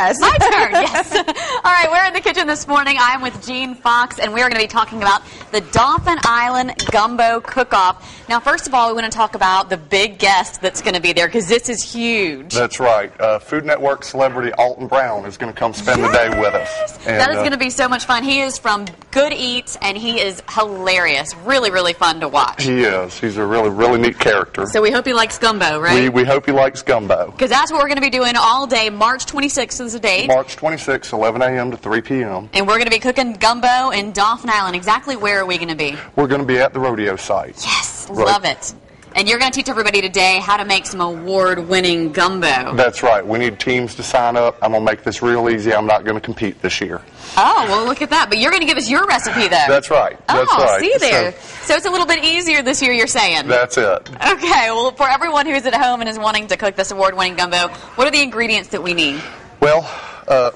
Yes. My turn, yes. All right, we're in the kitchen this morning. I'm with Jean Fox, and we are going to be talking about the Dauphin Island Gumbo Cook-Off. Now, first of all, we want to talk about the big guest that's going to be there, because this is huge. That's right. Food Network celebrity Alton Brown is going to come spend the day with us. And, that is going to be so much fun. He is from Good Eats, and he is hilarious. Really, really fun to watch. He is. He's a really, really neat character. So we hope he likes gumbo, right? We hope he likes gumbo. Because that's what we're going to be doing all day. March 26th is the date. March 26th, 11 a.m. to 3 p.m. And we're going to be cooking gumbo in Dauphin Island. Exactly where are we going to be? We're going to be at the rodeo site. Yes, love it. And you're going to teach everybody today how to make some award-winning gumbo. That's right. We need teams to sign up. I'm going to make this real easy. I'm not going to compete this year. Oh, well, look at that. But you're going to give us your recipe, though. That's right. That's right. See there. So it's a little bit easier this year, you're saying? That's it. Okay. Well, for everyone who's at home and is wanting to cook this award-winning gumbo, what are the ingredients that we need? Well,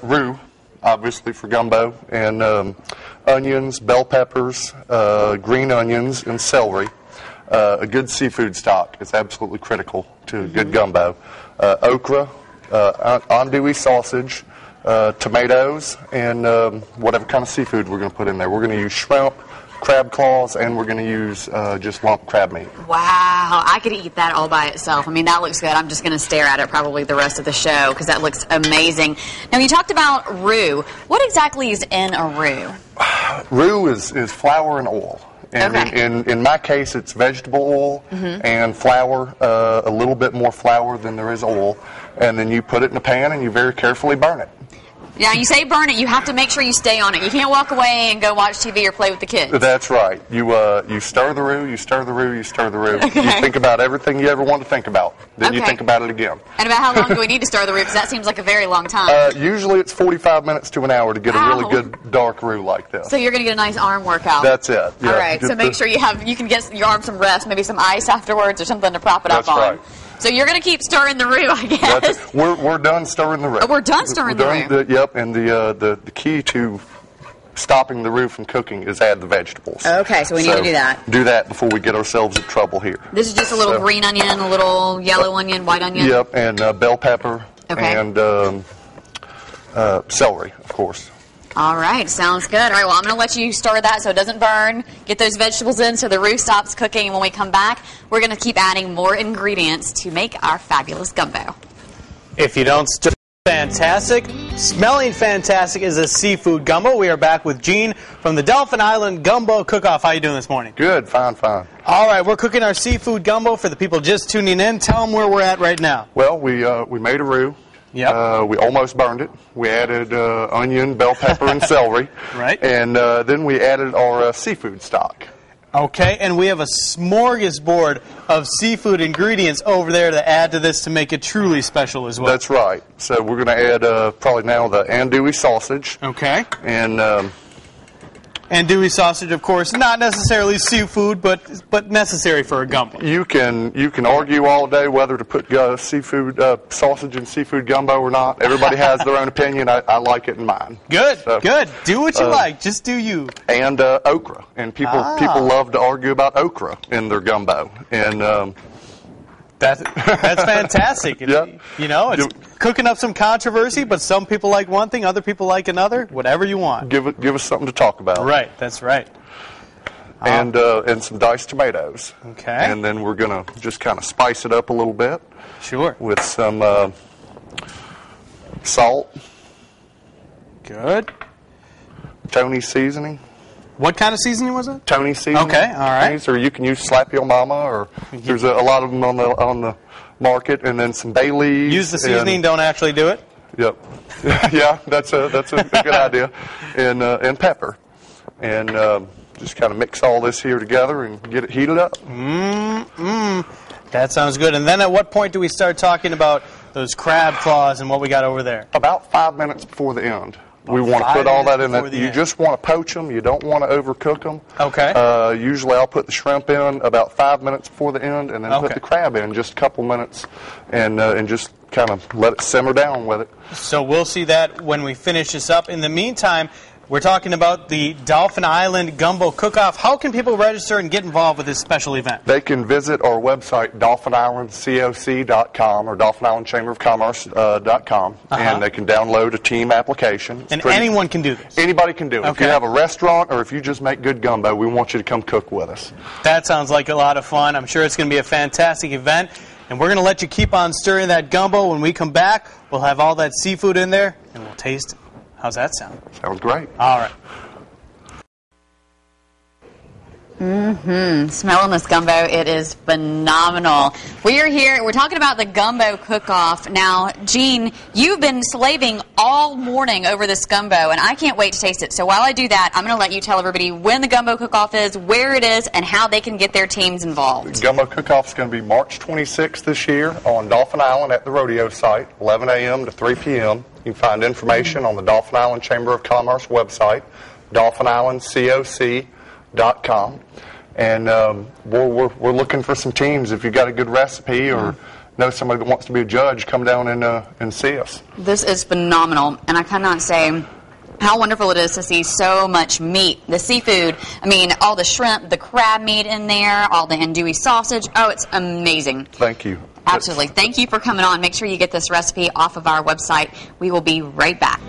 roux, obviously, for gumbo, and onions, bell peppers, green onions, and celery. A good seafood stock is absolutely critical to good gumbo. Okra, andouille sausage, tomatoes, and whatever kind of seafood we're going to put in there. We're going to use shrimp, crab claws, and we're going to use just lump crab meat. Wow, I could eat that all by itself. I mean, that looks good. I'm just going to stare at it probably the rest of the show because that looks amazing. Now, you talked about roux. What exactly is in a roux? Roux is flour and oil. And okay. in my case, it's vegetable oil and flour, a little bit more flour than there is oil. And then you put it in a pan and you very carefully burn it. Now, you say burn it, you have to make sure you stay on it. You can't walk away and go watch TV or play with the kids. That's right. You stir the roux, you stir the roux, you stir the roux. Okay. You think about everything you ever want to think about. Then you think about it again. And about how long do we need to stir the roux? Because that seems like a very long time. Usually it's 45 minutes to an hour to get a really good dark roux like this. So you're going to get a nice arm workout. That's it. Yeah. All right. So make sure you can get your arm some rest, maybe some ice afterwards or something to prop it up on. That's right. So you're going to keep stirring the roux, I guess. We're done stirring the roux. Oh, we're done stirring the roux. Yep, and the key to stopping the roux from cooking is add the vegetables. Okay, so we need to do that. Do that before we get ourselves in trouble here. This is just a little green onion, a little yellow onion, white onion? Yep, and bell pepper and celery, of course. All right, sounds good. All right, well, I'm going to let you stir that so it doesn't burn. Get those vegetables in so the roux stops cooking. And when we come back, we're going to keep adding more ingredients to make our fabulous gumbo. If you don't stir fantastic, smelling fantastic is a seafood gumbo. We are back with Gene from the Dauphin Island Gumbo Cook-Off. How are you doing this morning? Good, fine. All right, we're cooking our seafood gumbo for the people just tuning in. Tell them where we're at right now. Well, we made a roux. Yep. We almost burned it. We added onion, bell pepper, and celery. Right. And then we added our seafood stock. Okay, and we have a smorgasbord of seafood ingredients over there to add to this to make it truly special as well. That's right. So we're going to add probably now the andouille sausage. Okay. And andouille sausage, of course, not necessarily seafood, but necessary for a gumbo. You can argue all day whether to put seafood sausage in seafood gumbo or not. Everybody has their own opinion. I like it in mine. Good, good. Do what you like. Just do you. And okra. And people love to argue about okra in their gumbo. And that's fantastic. Yeah. You know, it's cooking up some controversy, but some people like one thing, other people like another. Whatever you want. Give us something to talk about. Right. That's right. And some diced tomatoes. Okay. And then we're going to just kind of spice it up a little bit. Sure. With some salt. Good. Tony's seasoning. What kind of seasoning was it? Tony's seasoning. Okay, all right. Or you can use Slap Your Mama, or there's a lot of them on the market, and then some bay leaves. Use the seasoning, don't actually do it. Yep. Yeah, that's a good idea. And pepper, and just kind of mix all this here together and get it heated up. That sounds good. And then at what point do we start talking about those crab claws and what we got over there? About 5 minutes before the end. We want to put all that in there. You just want to poach them. You don't want to overcook them. Okay. Usually I'll put the shrimp in about 5 minutes before the end, and then put the crab in just a couple minutes, and just kind of let it simmer down with it. So we'll see that when we finish this up. In the meantime, We're talking about the Dolphin Island Gumbo Cook-Off. How can people register and get involved with this special event? They can visit our website, dolphinislandcoc.com or dolphinislandchamberofcommerce.com, and they can download a team application. And anyone can do this? Anybody can do it. Okay. If you have a restaurant or if you just make good gumbo, we want you to come cook with us. That sounds like a lot of fun. I'm sure it's going to be a fantastic event. And we're going to let you keep on stirring that gumbo. When we come back, we'll have all that seafood in there, and we'll taste it. How's that sound? Sounds great. All right. Smelling this gumbo, it is phenomenal. We are here, we're talking about the Gumbo Cook-Off. Now, Gene, you've been slaving all morning over this gumbo, and I can't wait to taste it. So while I do that, I'm going to let you tell everybody when the Gumbo Cook-Off is, where it is, and how they can get their teams involved. The Gumbo Cook-Off is going to be March 26th this year on Dolphin Island at the rodeo site, 11 a.m. to 3 p.m. You can find information on the Dolphin Island Chamber of Commerce website, dolphinislandcoc.com. And we're looking for some teams. If you've got a good recipe or know somebody that wants to be a judge, come down and see us. This is phenomenal, and I cannot say how wonderful it is to see so much meat. The seafood, I mean, all the shrimp, the crab meat in there, all the andouille sausage. Oh, it's amazing. Thank you. Absolutely. Thank you for coming on. Make sure you get this recipe off of our website. We will be right back.